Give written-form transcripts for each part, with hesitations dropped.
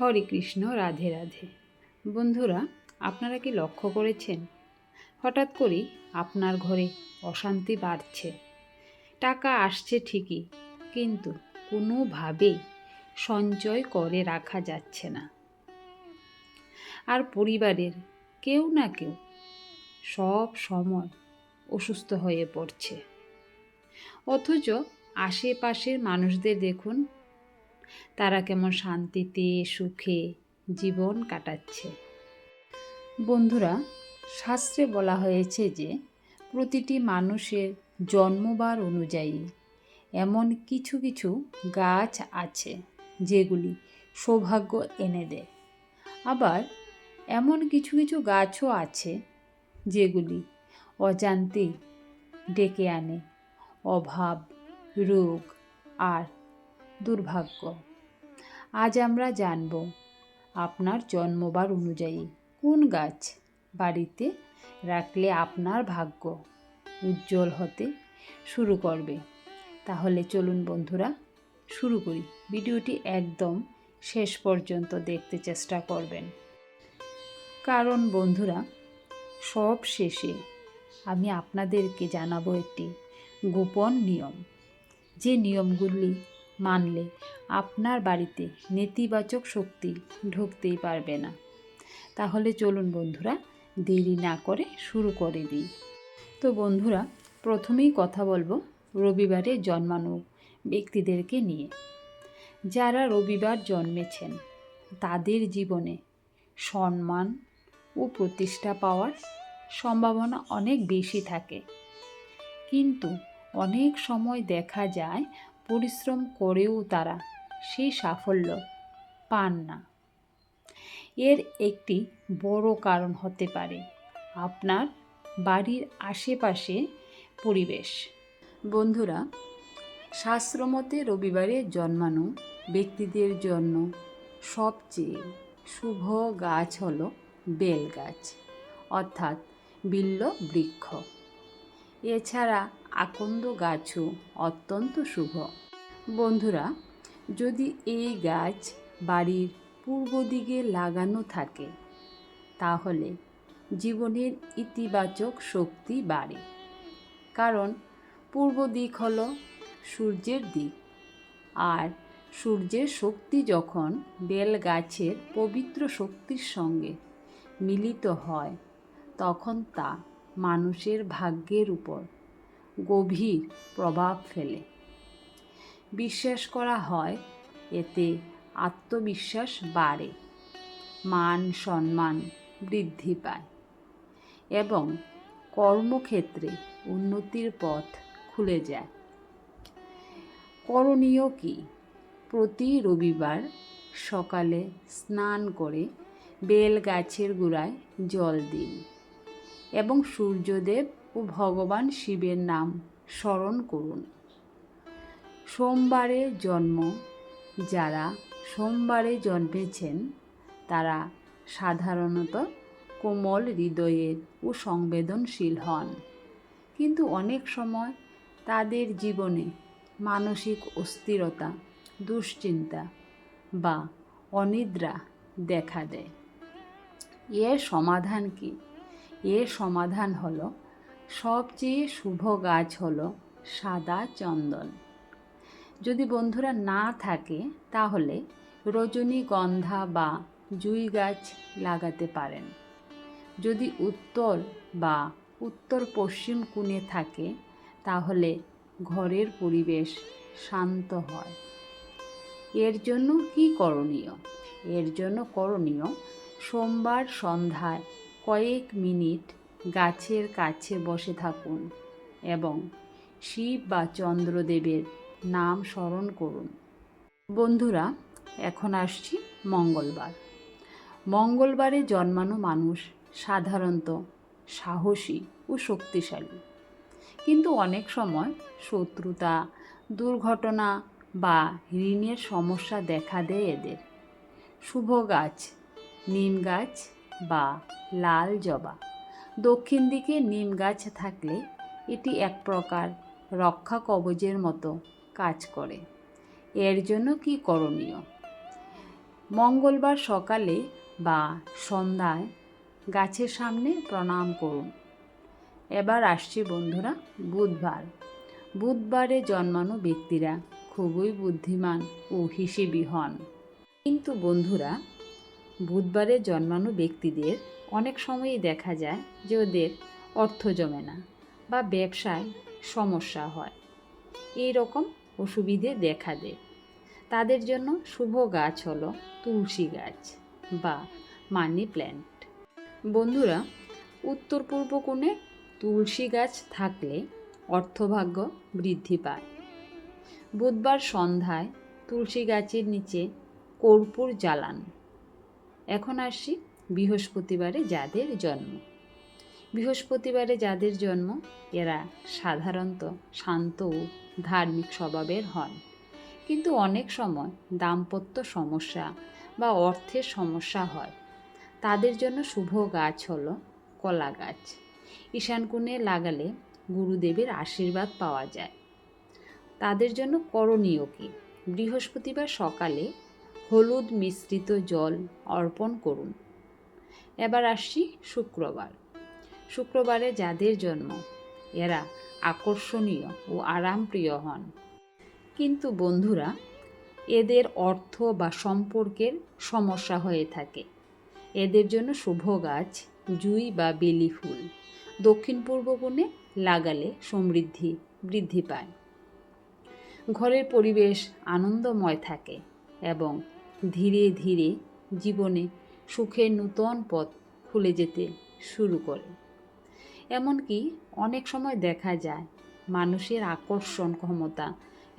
হরে কৃষ্ণ, রাধে রাধে। বন্ধুরা, আপনারা কি লক্ষ্য করেছেন হঠাৎ করেই আপনার ঘরে অশান্তি বাড়ছে? টাকা আসছে ঠিকই, কিন্তু কোনোভাবেই সঞ্চয় করে রাখা যাচ্ছে না। আর পরিবারের কেউ না কেউ সব সময় অসুস্থ হয়ে পড়ছে, অথচ আশেপাশের মানুষদের দেখুন, তারা কেমন শান্তিতে সুখে জীবন কাটাচ্ছে। বন্ধুরা, শাস্ত্রে বলা হয়েছে যে প্রতিটি মানুষের জন্মবার অনুযায়ী এমন কিছু কিছু গাছ আছে যেগুলি সৌভাগ্য এনে দেয়। আবার এমন কিছু কিছু গাছও আছে যেগুলি অজান্তেই ডেকে আনে অভাব, রোগ আর দুর্ভাগ্য। আজ আমরা জানব আপনার জন্মবার অনুযায়ী কোন গাছ বাড়িতে রাখলে আপনার ভাগ্য উজ্জ্বল হতে শুরু করবে। তাহলে চলুন বন্ধুরা, শুরু করি। ভিডিওটি একদম শেষ পর্যন্ত দেখতে চেষ্টা করবেন, কারণ বন্ধুরা, সব শেষে আমি আপনাদেরকে জানাবো একটি গোপন নিয়ম, যে নিয়মগুলি মানলে আপনার বাড়িতে নেতিবাচক শক্তি ঢুকতেই পারবে না। তাহলে চলুন বন্ধুরা, দেরি না করে শুরু করে দিই। তো বন্ধুরা, প্রথমেই কথা বলবো রবিবারে জন্মানো ব্যক্তিদেরকে নিয়ে। যারা রবিবার জন্মেছেন তাদের জীবনে সম্মান ও প্রতিষ্ঠা পাওয়ার সম্ভাবনা অনেক বেশি থাকে, কিন্তু অনেক সময় দেখা যায় পরিশ্রম করেও তারা সেই সাফল্য পান না। এর একটি বড় কারণ হতে পারে আপনার বাড়ির আশেপাশে পরিবেশ। বন্ধুরা, শাস্ত্রমতে রবিবারে জন্মানো ব্যক্তিদের জন্য সবচেয়ে শুভ গাছ হলো বেল গাছ, অর্থাৎ বিল্ব বৃক্ষ। এছাড়া আকন্দ গাছও অত্যন্ত শুভ। বন্ধুরা, যদি এই গাছ বাড়ির পূর্ব দিকে লাগানো থাকে তাহলে জীবনের ইতিবাচক শক্তি বাড়ে, কারণ পূর্ব দিক হলো সূর্যের দিক, আর সূর্যের শক্তি যখন বেল গাছের পবিত্র শক্তির সঙ্গে মিলিত হয় তখন তা মানুষের ভাগ্যের উপর গভীর প্রভাব ফেলে। বিশ্বাস করা হয় এতে আত্মবিশ্বাস বাড়ে, মান সম্মান বৃদ্ধি পায় এবং কর্মক্ষেত্রে উন্নতির পথ খুলে যায়। করণীয় কি? প্রতি রবিবার সকালে স্নান করে বেল গাছের গোড়ায় জল দিন এবং সূর্যদেব ও ভগবান শিবের নাম স্মরণ করুন। সোমবারে জন্ম যারা সোমবারে জন্মেছেন তারা সাধারণত কোমল হৃদয়ের ও সংবেদনশীল হন, কিন্তু অনেক সময় তাদের জীবনে মানসিক অস্থিরতা, দুশ্চিন্তা বা অনিদ্রা দেখা দেয়। এর সমাধান কি? এর সমাধান হলো, সবচেয়ে শুভ গাছ হলো সাদা চন্দন। যদি বন্ধুরা না থাকে তাহলে রজনীগন্ধা বা জুঁই গাছ লাগাতে পারেন। যদি উত্তর বা উত্তর পশ্চিম কোণে থাকে তাহলে ঘরের পরিবেশ শান্ত হয়। এর জন্য কি করণীয়? এর জন্য করণীয়, সোমবার সন্ধ্যায় কয়েক মিনিট গাছের কাছে বসে থাকুন এবং শিব বা চন্দ্রদেবের নাম স্মরণ করুন। বন্ধুরা, এখন আসছি মঙ্গলবার। মঙ্গলবারে জন্মানো মানুষ সাধারণত সাহসী ও শক্তিশালী, কিন্তু অনেক সময় শত্রুতা, দুর্ঘটনা বা ঋণের সমস্যা দেখা দেয় এদের। শুভ গাছ নিম গাছ বা লাল জবা। দক্ষিণ দিকে নিম গাছ থাকলে এটি এক প্রকার রক্ষা কবচের মতো কাজ করে। এর জন্য কি করণীয়? মঙ্গলবার সকালে বা সন্ধ্যায় গাছের সামনে প্রণাম করুন। এবার আসছি বন্ধুরা বুধবার। বুধবারে জন্মানো ব্যক্তিরা খুবই বুদ্ধিমান ও হিসেবি হন। কিন্তু বন্ধুরা, বুধবারে জন্মানো ব্যক্তিদের অনেক সময়ই দেখা যায় যে ওদের অর্থ জমে না বা ব্যবসায় সমস্যা হয়, এই রকম অসুবিধে দেখা দেয়। তাদের জন্য শুভ গাছ হলো তুলসী গাছ বা মানি প্ল্যান্ট। বন্ধুরা, উত্তর পূর্ব কোণে তুলসী গাছ থাকলে অর্থভাগ্য বৃদ্ধি পায়। বুধবার সন্ধ্যায় তুলসী গাছের নিচে কর্পূর জ্বালান। এখন আসি বৃহস্পতিবারে যাদের জন্ম। বৃহস্পতিবারে যাদের জন্ম এরা সাধারণত শান্ত ও ধার্মিক স্বভাবের হন, কিন্তু অনেক সময় দাম্পত্য সমস্যা বা অর্থের সমস্যা হয়। তাদের জন্য শুভ গাছ হলো কলা গাছ। ঈশান কোণে লাগালে গুরুদেবের আশীর্বাদ পাওয়া যায়। তাদের জন্য করণীয় কি? বৃহস্পতিবার সকালে হলুদ মিশ্রিত জল অর্পণ করুন। এবার আসছি শুক্রবার। শুক্রবারে যাদের জন্ম এরা আকর্ষণীয় ও আরামপ্রিয় হন, কিন্তু বন্ধুরা, এদের অর্থ বা সম্পর্কের সমস্যা হয়ে থাকে। এদের জন্য শুভ গাছ জুঁই বা বেলি ফুল। দক্ষিণ পূর্ব কোণে লাগালে সমৃদ্ধি বৃদ্ধি পায়। ঘরের পরিবেশ আনন্দময় থাকে এবং ধীরে ধীরে জীবনে সুখের নূতন পথ খুলে যেতে শুরু করে। এমনকি অনেক সময় দেখা যায় মানুষের আকর্ষণ ক্ষমতা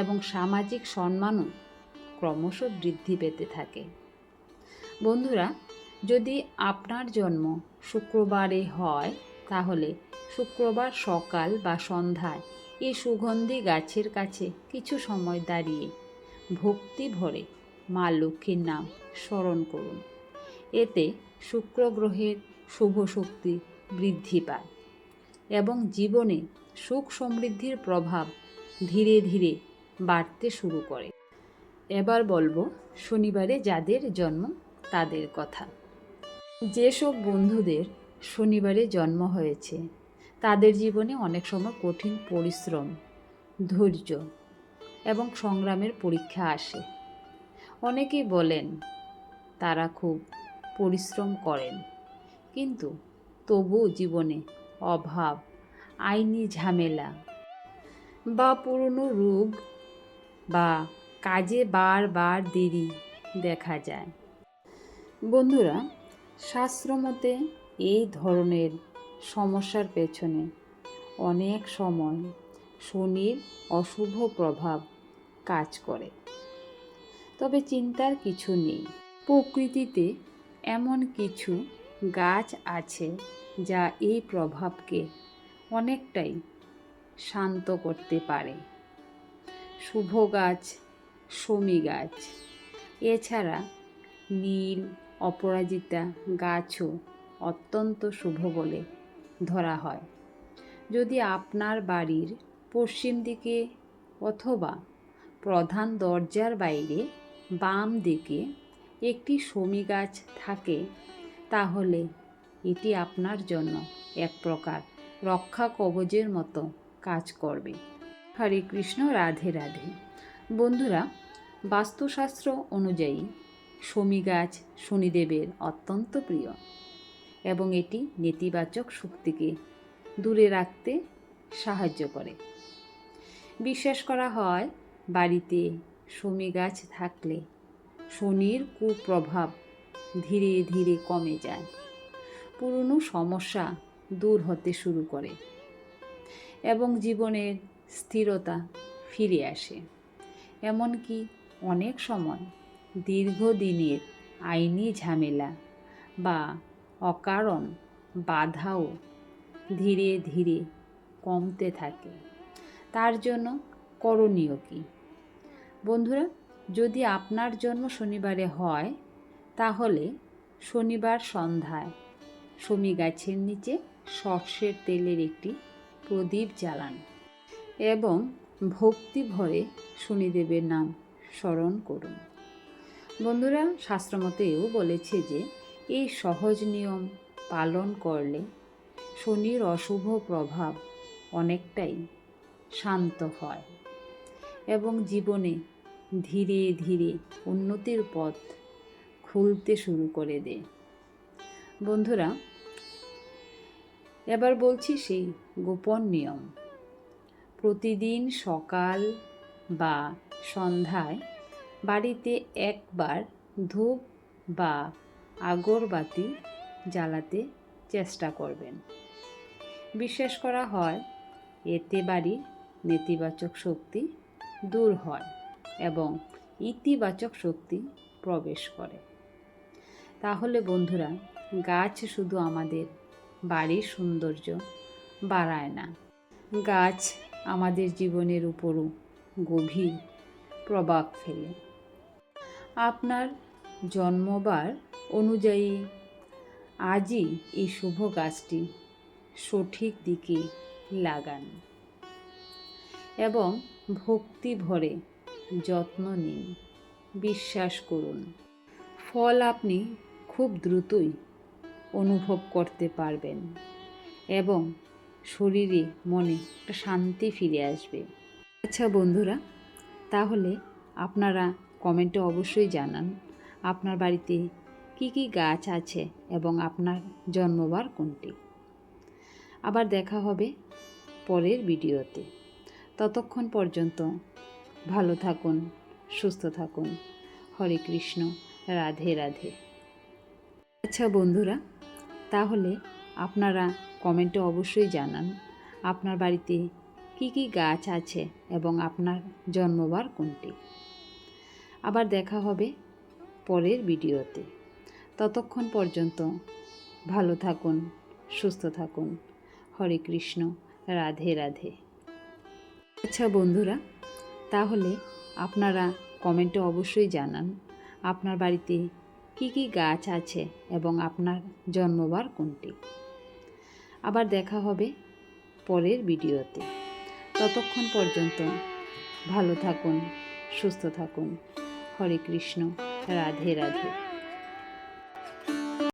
এবং সামাজিক সম্মানও ক্রমশ বৃদ্ধি পেতে থাকে। বন্ধুরা, যদি আপনার জন্ম শুক্রবারে হয় তাহলে শুক্রবার সকাল বা সন্ধ্যায় এই সুগন্ধি গাছের কাছে কিছু সময় দাঁড়িয়ে ভক্তি ভরে মা লক্ষ্মীর নাম স্মরণ করুন। এতে শুক্র গ্রহের শুভ শক্তি বৃদ্ধি পায় এবং জীবনে সুখ সমৃদ্ধির প্রভাব ধীরে ধীরে বাড়তে শুরু করে। এবার বলবো শনিবারে যাদের জন্ম তাদের কথা। যেসব বন্ধুদের শনিবারে জন্ম হয়েছে তাদের জীবনে অনেক সময় কঠিন পরিশ্রম, ধৈর্য এবং সংগ্রামের পরীক্ষা আসে। অনেকেই বলেন তারা খুব পরিশ্রম করেন, কিন্তু তবুও জীবনে অভাব, আইনি ঝামেলা বা পুরনো রোগ বা কাজে বারবার দেরি দেখা যায়। বন্ধুরা, শাস্ত্রমতে এই ধরনের সমস্যার পেছনে অনেক সময় শনির অশুভ প্রভাব কাজ করে। তবে চিন্তার কিছু নেই। প্রকৃতিতে এমন কিছু গাছ আছে যা এই প্রভাবকে অনেকটাই শান্ত করতে পারে। শুভ গাছ শমী গাছ। এছাড়া নীল অপরাজিতা গাছও অত্যন্ত শুভ বলে ধরা হয়। যদি আপনার বাড়ির পশ্চিম দিকে অথবা প্রধান দরজার বাইরে বাম দিকে একটি শমী গাছ থাকে, তাহলে এটি আপনার জন্য এক প্রকার রক্ষা কবচের মতো কাজ করবে। হরে কৃষ্ণ, রাধে রাধে। বন্ধুরা, বাস্তুশাস্ত্র অনুযায়ী শমী গাছ শনিদেবের অত্যন্ত প্রিয় এবং এটি নেতিবাচক শক্তিকে দূরে রাখতে সাহায্য করে। বিশ্বাস করা হয় বাড়িতে শমী গাছ থাকলে শনির কুপ্রভাব ধীরে ধীরে কমে যায়, পুরনো সমস্যা দূর হতে শুরু করে এবং জীবনের স্থিরতা ফিরে আসে। এমনকি অনেক সময় দীর্ঘদিনের আইনি ঝামেলা বা অকারণ বাধাও ধীরে ধীরে কমতে থাকে। তার জন্য করণীয় কি? বন্ধুরা, যদি আপনার জন্ম শনিবারে হয় তাহলে শনিবার সন্ধ্যায় শমী গাছের নিচে সর্ষের তেলের একটি প্রদীপ জ্বালান এবং ভক্তি ভরে শনিদেবের নাম স্মরণ করুন। বন্ধুরা, শাস্ত্রমতেও বলেছে যে এই সহজ নিয়ম পালন করলে শনির অশুভ প্রভাব অনেকটাই শান্ত হয় এবং জীবনে ধীরে ধীরে উন্নতির পথ খুলতে শুরু করে দেয়। বন্ধুরা, এবার বলছি সেই গোপন নিয়ম। প্রতিদিন সকাল বা সন্ধ্যায় বাড়িতে একবার ধূপ বা আগরবাতি জ্বালাতে চেষ্টা করবেন। বিশ্বাস করা হয় এতে বাড়ির নেতিবাচক শক্তি দূর হয় এবং ইতিবাচক শক্তি প্রবেশ করে। তাহলে বন্ধুরা, গাছ শুধু আমাদের বাড়ির সৌন্দর্য বাড়ায় না, গাছ আমাদের জীবনের উপরও গভীর প্রভাব ফেলে। আপনার জন্মবার অনুযায়ী আজই এই শুভ গাছটি সঠিক দিকে লাগান এবং ভক্তি ভরে যত্ন নিন। বিশ্বাস করুন, ফল আপনি খুব দ্রুতই অনুভব করতে পারবেন এবং শরীরে মনে একটা শান্তি ফিরে আসবে। আচ্ছা বন্ধুরা, তাহলে আপনারা কমেন্টে অবশ্যই জানান আপনার বাড়িতে কি কি গাছ আছে এবং আপনার জন্মবার কোনটি। আবার দেখা হবে পরের ভিডিওতে। ততক্ষণ পর্যন্ত ভালো থাকুন, সুস্থ থাকুন। হরে কৃষ্ণ, রাধে রাধে। আচ্ছা বন্ধুরা, তাহলে আপনারা কমেন্টে অবশ্যই জানান আপনার বাড়িতে কি কি গাছ আছে এবং আপনার জন্মবার কোনটি। আবার দেখা হবে পরের ভিডিওতে। ততক্ষণ পর্যন্ত ভালো থাকুন, সুস্থ থাকুন। হরে কৃষ্ণ, রাধে রাধে। আচ্ছা বন্ধুরা, তাহলে আপনারা কমেন্টে অবশ্যই জানান আপনার বাড়িতে কি কি গাছ আছে এবং আপনার জন্মবার কোনটি। আবার দেখা হবে পরের ভিডিওতে। ততক্ষণ পর্যন্ত ভালো থাকুন, সুস্থ থাকুন। হরে কৃষ্ণ, রাধে রাধে।